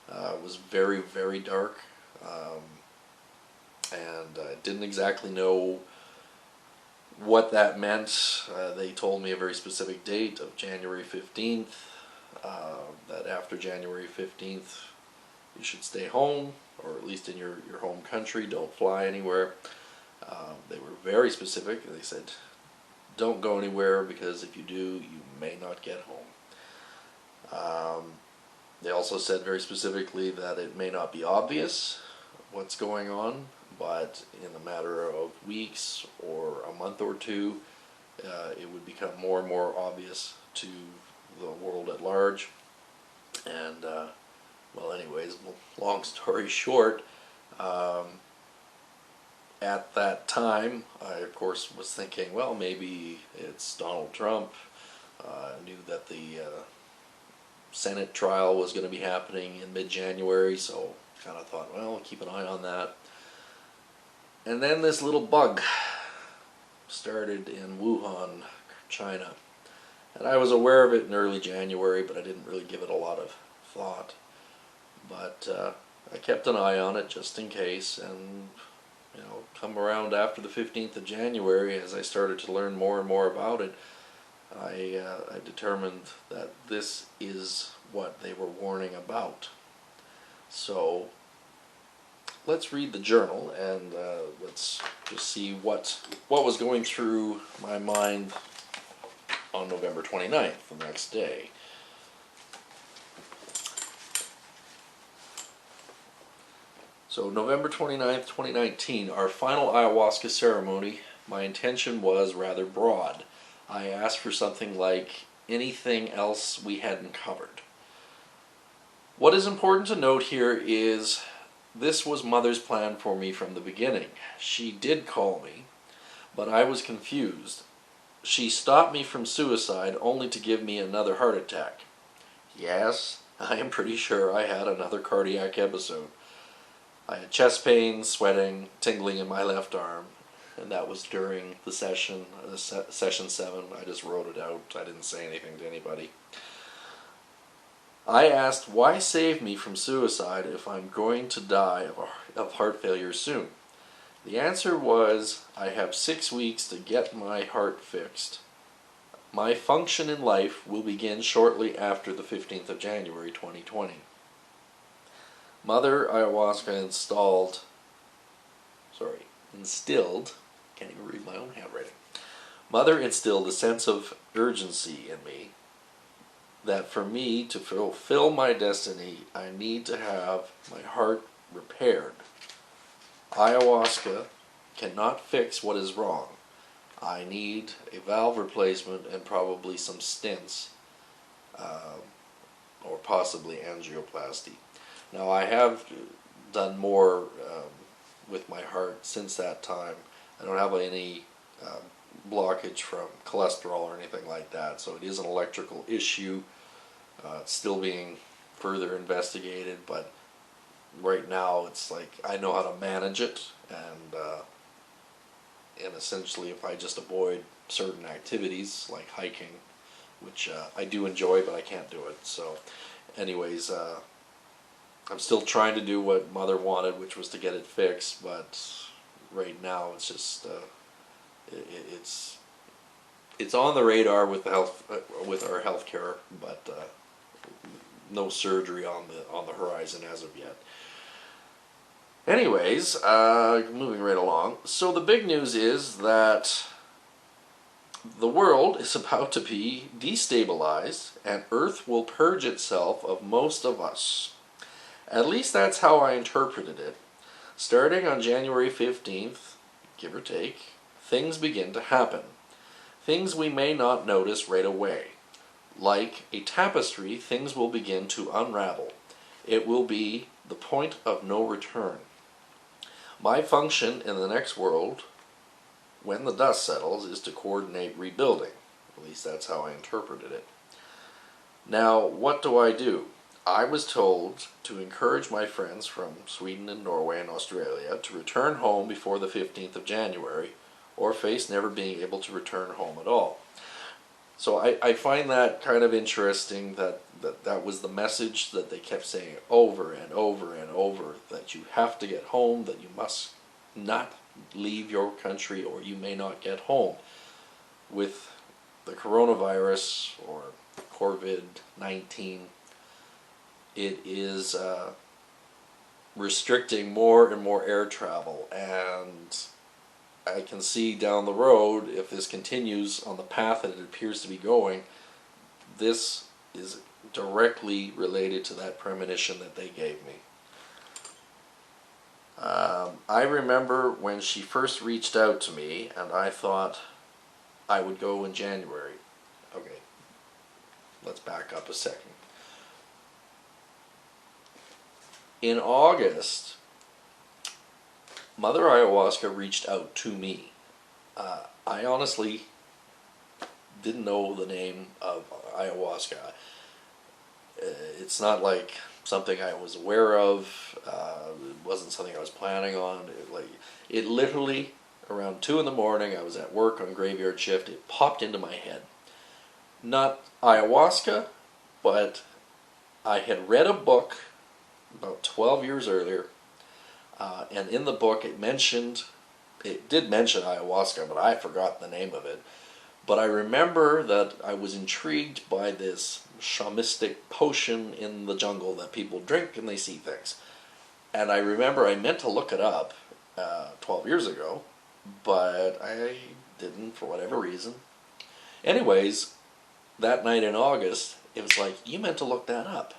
Speaker 2: it was very, very dark, and I didn't exactly know what that meant. They told me a very specific date of January 15th, that after January 15th you should stay home, or at least in your home country, don't fly anywhere. They were very specific. They said, don't go anywhere, because if you do, you may not get home. They also said very specifically that it may not be obvious what's going on, but in a matter of weeks or a month or two, it would become more and more obvious to the world at large. And, well, anyways, long story short, at that time, I of course was thinking, well, maybe it's Donald Trump. I knew that the
Speaker 1: Senate trial was going to be happening in mid-January, so kind of thought, well, I'll keep an eye on that. And then this little bug started in Wuhan, China. And I was aware of it in early January, but I didn't really give it a lot of thought. But I kept an eye on it just in case, and come around after the 15th of January, as I started to learn more and more about it, I determined that this is what they were warning about. So let's read the journal, and let's just see what was going through my mind on November 29th, the next day. So November 29th, 2019, our final ayahuasca ceremony, my intention was rather broad. I asked for something like anything else we hadn't covered. What is important to note here is this was Mother's plan for me from the beginning. She did call me, but I was confused. She stopped me from suicide only to give me another heart attack. Yes, I am pretty sure I had another cardiac episode. I had chest pain, sweating, tingling in my left arm, and that was during the session, session 7. I just wrote it out. I didn't say anything to anybody. I asked, why save me from suicide if I'm going to die of heart failure soon? The answer was, I have 6 weeks to get my heart fixed. My function in life will begin shortly after the 15th of January 2020. Mother Ayahuasca instilled, can't even read my own handwriting. Mother instilled a sense of urgency in me that for me to fulfill my destiny, I need to have my heart repaired. Ayahuasca cannot fix what is wrong. I need a valve replacement and probably some stents, or possibly angioplasty. Now, I have done more with my heart since that time. I don't have any blockage from cholesterol or anything like that, so it is an electrical issue. It's still being further investigated, but right now it's like I know how to manage it, and essentially if I just avoid certain activities like hiking, which I do enjoy, but I can't do it. So anyways, I'm still trying to do what Mother wanted, which was to get it fixed, but right now it's just it's on the radar with the with our healthcare, but no surgery on the horizon as of yet. Anyways, moving right along. So the big news is that the world is about to be destabilized, and Earth will purge itself of most of us. At least that's how I interpreted it. Starting on January 15th, give or take, things begin to happen. Things we may not notice right away. Like a tapestry, things will begin to unravel. It will be the point of no return. My function in the next world, when the dust settles, is to coordinate rebuilding. At least that's how I interpreted it. Now, what do? I was told to encourage my friends from Sweden and Norway and Australia to return home before the 15th of January, or face never being able to return home at all. So I find that kind of interesting that was the message that they kept saying over and over and over, that you have to get home, that you must not leave your country or you may not get home. With the coronavirus or COVID-19, it is restricting more and more air travel, and I can see down the road, if this continues on the path that it appears to be going, this is directly related to that premonition that they gave me. I remember when she first reached out to me, and I thought I would go in January. Okay, let's back up a second. In August, Mother Ayahuasca reached out to me. I honestly didn't know the name of ayahuasca. it's not like something I was aware of. It wasn't something I was planning on. It literally, around 2 in the morning, I was at work on graveyard shift. It popped into my head. Not ayahuasca, but I had read a book about 12 years earlier, and in the book it did mention ayahuasca, but I forgot the name of it. But I remember that I was intrigued by this shamanistic potion in the jungle that people drink and they see things. And I remember I meant to look it up 12 years ago, but I didn't for whatever reason. Anyways, that night in August, it was like, you meant to look that up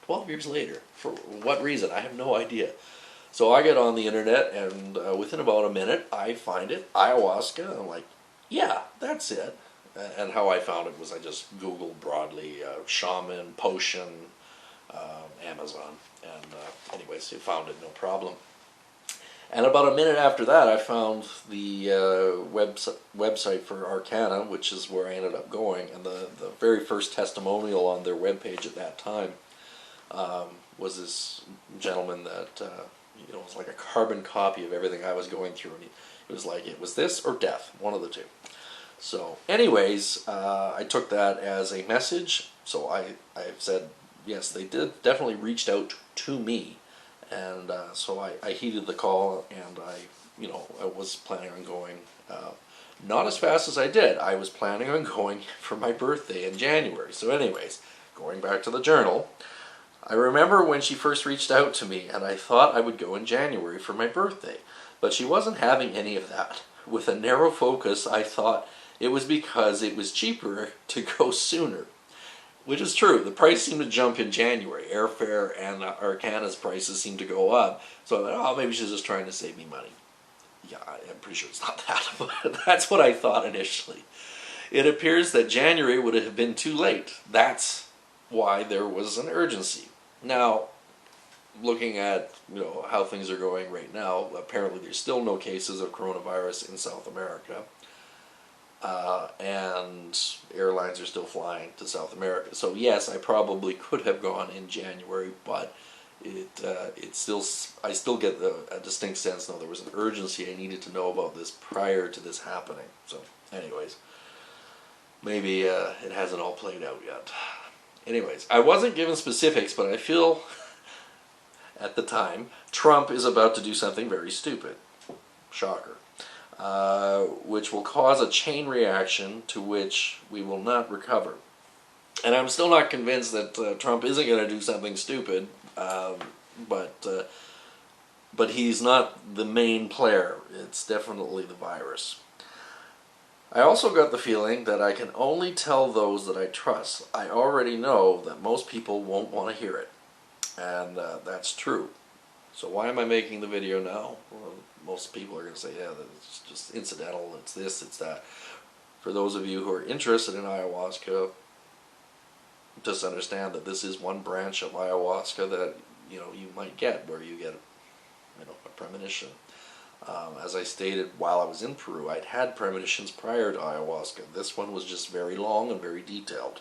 Speaker 1: 12 years later. For what reason? I have no idea. So I get on the internet, and within about a minute, I find it, ayahuasca. I'm like, yeah, that's it. And how I found it was I just Googled broadly shaman, potion, Amazon. And anyways, I found it, no problem. And about a minute after that, I found the website for Arcana, which is where I ended up going. And the very first testimonial on their webpage at that time was this gentleman that was like a carbon copy of everything I was going through. And it was like, it was this or death, one of the two. So anyways, I took that as a message. So I said, yes, they definitely reached out to me. And so I heeded the call, and I was planning on going, not as fast as I did. I was planning on going for my birthday in January. So anyways, going back to the journal, I remember when she first reached out to me, and I thought I would go in January for my birthday. But she wasn't having any of that. With a narrow focus, I thought it was because it was cheaper to go sooner. Which is true. The price seemed to jump in January. Airfare and Arcana's prices seemed to go up. So I thought, maybe she's just trying to save me money. Yeah, I'm pretty sure it's not that, but that's what I thought initially. It appears that January would have been too late. That's why there was an urgency. Now, looking at how things are going right now, apparently there's still no cases of coronavirus in South America. And airlines are still flying to South America. So yes, I probably could have gone in January, but I still get a distinct sense. No, there was an urgency. I needed to know about this prior to this happening. So, anyways, maybe it hasn't all played out yet. Anyways, I wasn't given specifics, but I feel at the time Trump is about to do something very stupid. Shocker. Which will cause a chain reaction to which we will not recover. And I'm still not convinced that Trump isn't going to do something stupid, but he's not the main player. It's definitely the virus. I also got the feeling that I can only tell those that I trust. I already know that most people won't want to hear it, and that's true. So why am I making the video now? Well, most people are going to say, yeah, it's just incidental, it's this, it's that. For those of you who are interested in ayahuasca, just understand that this is one branch of ayahuasca that you might get, where you get a premonition. As I stated while I was in Peru, I'd had premonitions prior to ayahuasca. This one was just very long and very detailed.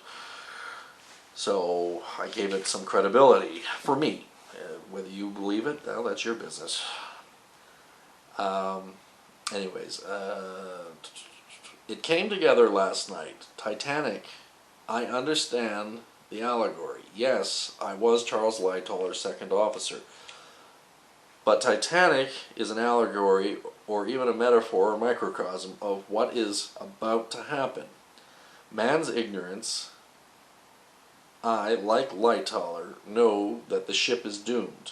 Speaker 1: So I gave it some credibility for me. Whether you believe it, well, that's your business. Anyways, it came together last night. Titanic, I understand the allegory. Yes, I was Charles Lightoller, second officer. But Titanic is an allegory, or even a metaphor or microcosm of what is about to happen. Man's ignorance. I, like Lightoller, know that the ship is doomed.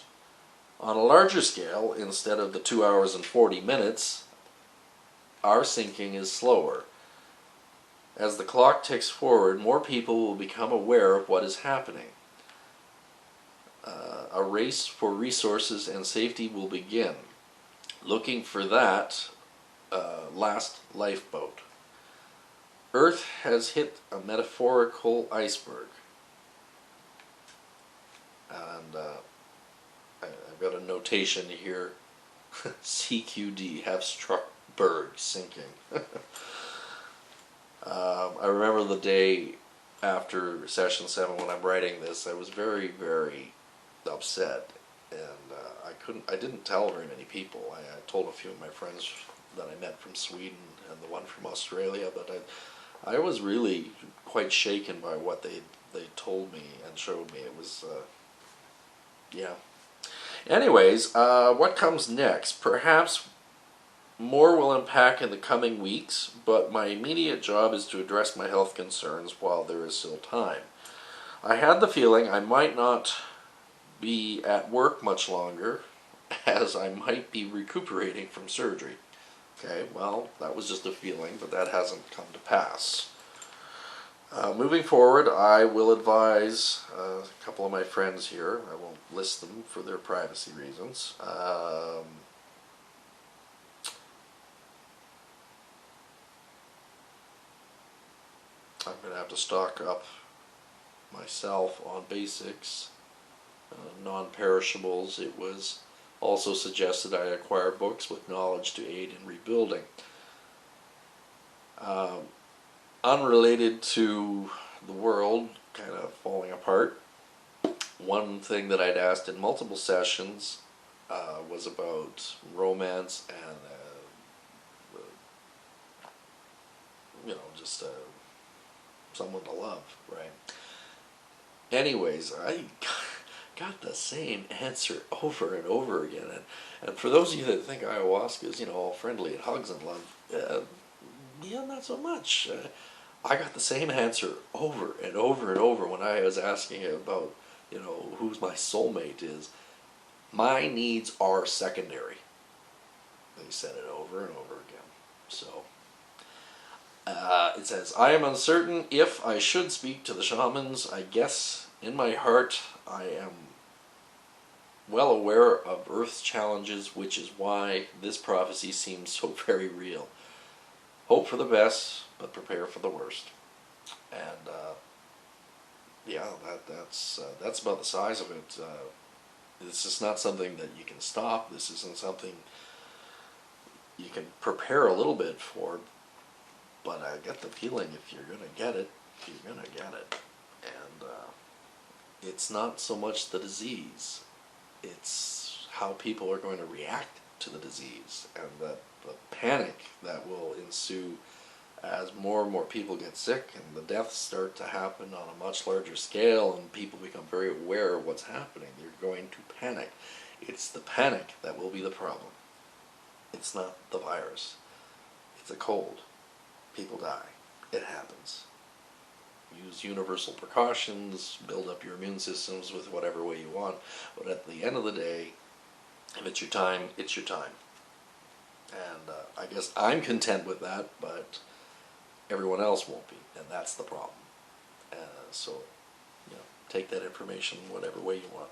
Speaker 1: On a larger scale, instead of the 2 hours and 40 minutes, our sinking is slower. As the clock ticks forward, more people will become aware of what is happening. A race for resources and safety will begin. Looking for that last lifeboat. Earth has hit a metaphorical iceberg. And I've got a notation here. CQD, have struck berg, sinking. I remember the day after session 7, when I'm writing this, I was very, very upset, and I didn't tell very many people. I told a few of my friends that I met from Sweden and the one from Australia, but I was really quite shaken by what they told me and showed me. It was, yeah. Anyways, what comes next? Perhaps more will unpack in the coming weeks, but my immediate job is to address my health concerns while there is still time. I had the feeling I might not be at work much longer, as I might be recuperating from surgery. Okay, well, that was just a feeling, but that hasn't come to pass. Moving forward, I will advise a couple of my friends here. I won't list them for their privacy reasons. I'm going to have to stock up myself on basics, non-perishables. It was also suggested I acquire books with knowledge to aid in rebuilding. Unrelated to the world kind of falling apart, one thing that I'd asked in multiple sessions was about romance and just someone to love, right? Anyways, I got the same answer over and over again, and for those of you that think ayahuasca is all friendly and hugs and love, not so much. I got the same answer over and over and over when I was asking about who's my soulmate is. My needs are secondary. They said it over and over again. So it says, I am uncertain if I should speak to the shamans. I guess in my heart I am well aware of Earth's challenges, which is why this prophecy seems so very real. Hope for the best, but prepare for the worst. And that's about the size of it. This is not something that you can stop. This isn't something you can prepare a little bit for. But I get the feeling if you're going to get it, you're going to get it. And it's not so much the disease. It's how people are going to react to the disease, and the panic that will ensue as more and more people get sick and the deaths start to happen on a much larger scale and people become very aware of what's happening. They're going to panic. It's the panic that will be the problem. It's not the virus. It's a cold. People die. It happens. Use universal precautions, build up your immune systems with whatever way you want, but at the end of the day, if it's your time, it's your time. And I guess I'm content with that, but everyone else won't be, and that's the problem. So, take that information whatever way you want.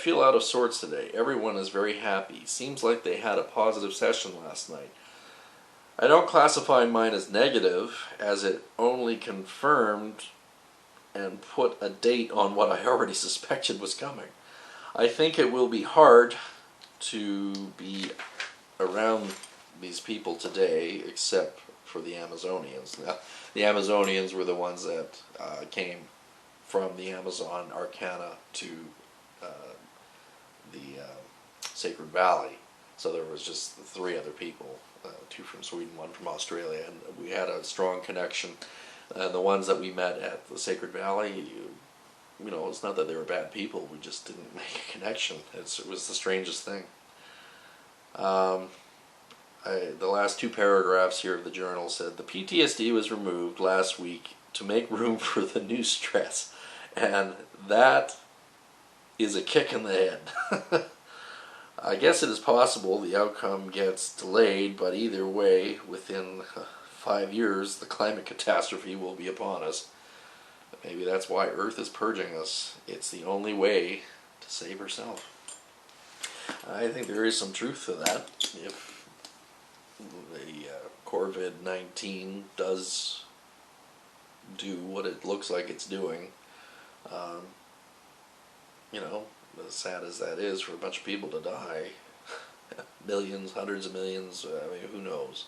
Speaker 1: feel out of sorts today. Everyone is very happy. Seems like they had a positive session last night. I don't classify mine as negative, as it only confirmed and put a date on what I already suspected was coming. I think it will be hard to be around these people today, except for the Amazonians. Now, the Amazonians were the ones that came from the Amazon Arcana to the Sacred Valley. So there was just 3 other people, 2 from Sweden, 1 from Australia, and we had a strong connection. And the ones that we met at the Sacred Valley, you know, it's not that they were bad people, we just didn't make a connection. It was the strangest thing. The last 2 paragraphs here of the journal said, the PTSD was removed last week to make room for the new stress. And that is a kick in the head. I guess it is possible the outcome gets delayed, but either way, within 5 years, the climate catastrophe will be upon us. Maybe that's why Earth is purging us. It's the only way to save herself. I think there is some truth to that. If the COVID-19 does do what it looks like it's doing, you know, as sad as that is for a bunch of people to die, millions, hundreds of millions, I mean, who knows?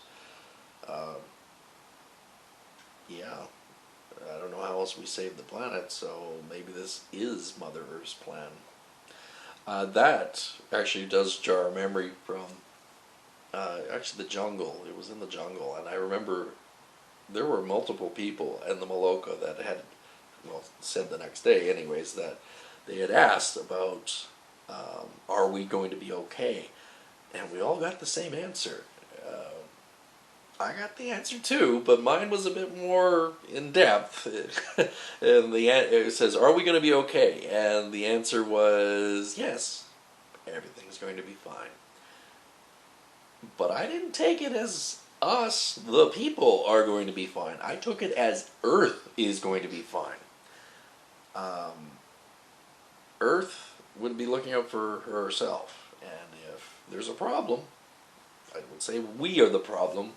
Speaker 1: Yeah, I don't know how else we save the planet, so maybe this is Mother Earth's plan. That actually does jar a memory from actually the jungle. It was in the jungle, and I remember there were multiple people in the Maloka that had, well, said the next day anyways, that they had asked about, are we going to be okay? And we all got the same answer. I got the answer too, but mine was a bit more in depth. And it says, are we going to be okay? And the answer was, yes, everything's going to be fine. But I didn't take it as us, the people, are going to be fine. I took it as Earth is going to be fine. Earth would be looking out for herself. And if there's a problem, I would say we are the problem,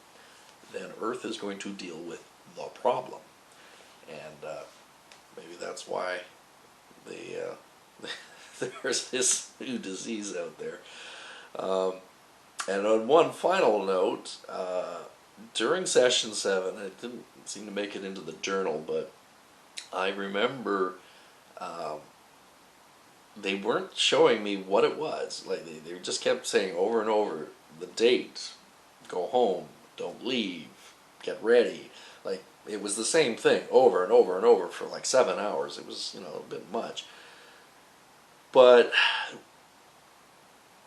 Speaker 1: then Earth is going to deal with the problem. And maybe that's why there's this new disease out there. And on one final note, during session 7, it didn't seem to make it into the journal, but I remember they weren't showing me what it was. Like they just kept saying over and over the date, go home, don't leave, get ready. Like it was the same thing over and over and over for like 7 hours. It was, you know, a bit much. But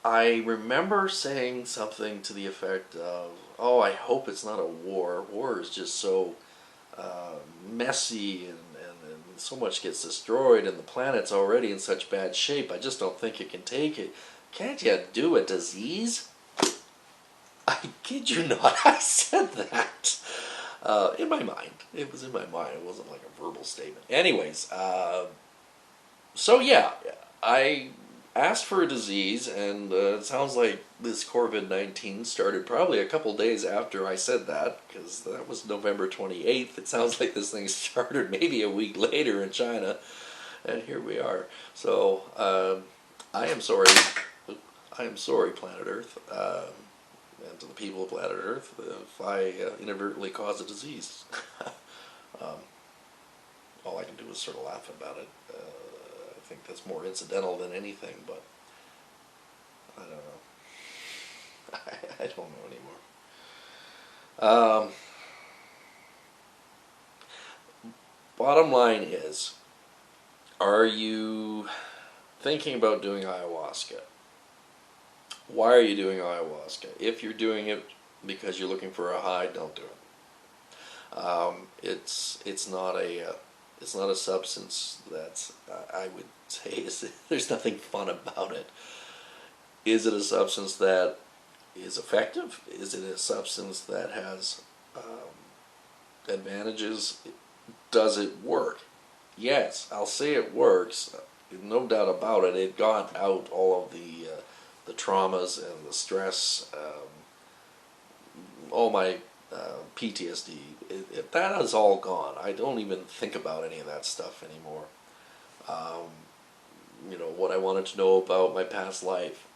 Speaker 1: I remember saying something to the effect of, oh, I hope it's not a war. War is just so messy and so much gets destroyed and the planet's already in such bad shape. I just don't think it can take it. Can't you do a disease? I kid you not, I said that. In my mind. It was in my mind. It wasn't like a verbal statement. Anyways, so yeah, I asked for a disease, and it sounds like this COVID-19 started probably a couple days after I said that, because that was November 28th. It sounds like this thing started maybe a week later in China, and here we are. So, I am sorry. I am sorry, planet Earth, and to the people of planet Earth, if I inadvertently caused a disease. All I can do is sort of laugh about it. I think that's more incidental than anything, but I don't know. I don't know anymore. Bottom line is, are you thinking about doing ayahuasca? Why are you doing ayahuasca? If you're doing it because you're looking for a high, don't do it. It's not a substance that I would say there's nothing fun about it. Is it a substance that is effective? Is it a substance that has advantages? Does it work? Yes, I'll say it works. no doubt about it, it got out all of the traumas and the stress, all my PTSD. That is all gone. I don't even think about any of that stuff anymore. What I wanted to know about my past life,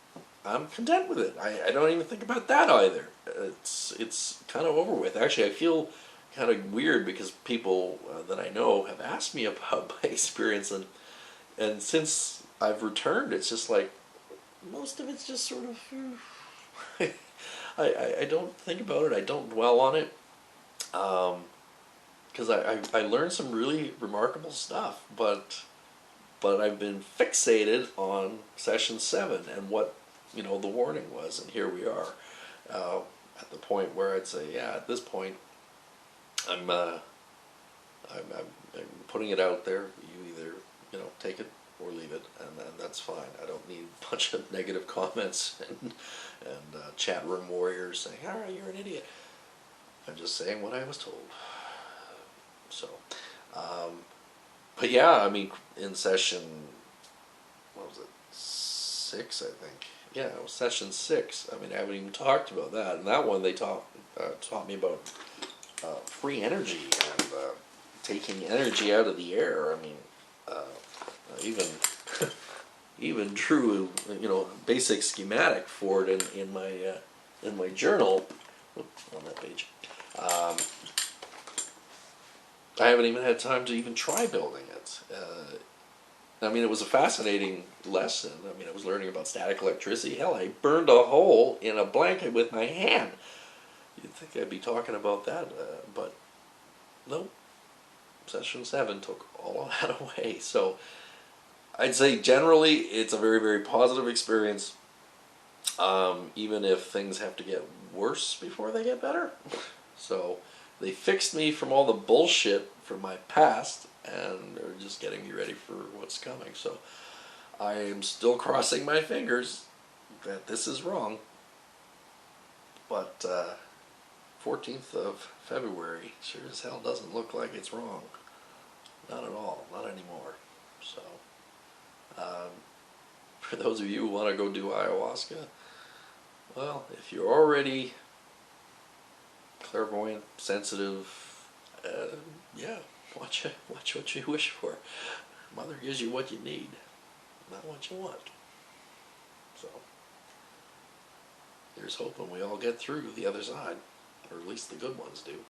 Speaker 1: I'm content with it. I don't even think about that either. It's kind of over with. Actually, I feel kind of weird because people that I know have asked me about my experience, and since I've returned, it's just like most of it's just sort of I don't think about it. I don't dwell on it, because I learned some really remarkable stuff, but I've been fixated on session 7 and what the warning was, and here we are at the point where I'd say, yeah, at this point, I'm putting it out there. You either take it or leave it, and that's fine. I don't need a bunch of negative comments and chat room warriors saying, "All right, you're an idiot." I'm just saying what I was told. So, but yeah, I mean, in session, what was it, 6, I think. Yeah, it was session 6. I mean, I haven't even talked about that. And that one, they taught me about free energy and taking energy out of the air. I mean, even even drew basic schematic for it in my journal on that page. I haven't even had time to even try building it. I mean, it was a fascinating lesson. I mean, I was learning about static electricity. Hell, I burned a hole in a blanket with my hand. You'd think I'd be talking about that, but nope. Session 7 took all of that away. So I'd say generally it's a very, very positive experience, even if things have to get worse before they get better. So they fixed me from all the bullshit from my past, and they're just getting me ready for what's coming. So I am still crossing my fingers that this is wrong. But 14th of February sure as hell doesn't look like it's wrong. Not at all. Not anymore. So for those of you who want to go do ayahuasca, well, if you're already clairvoyant, sensitive, yeah, watch what you wish for. Mother gives you what you need, not what you want. So here's hoping we all get through the other side, or at least the good ones do.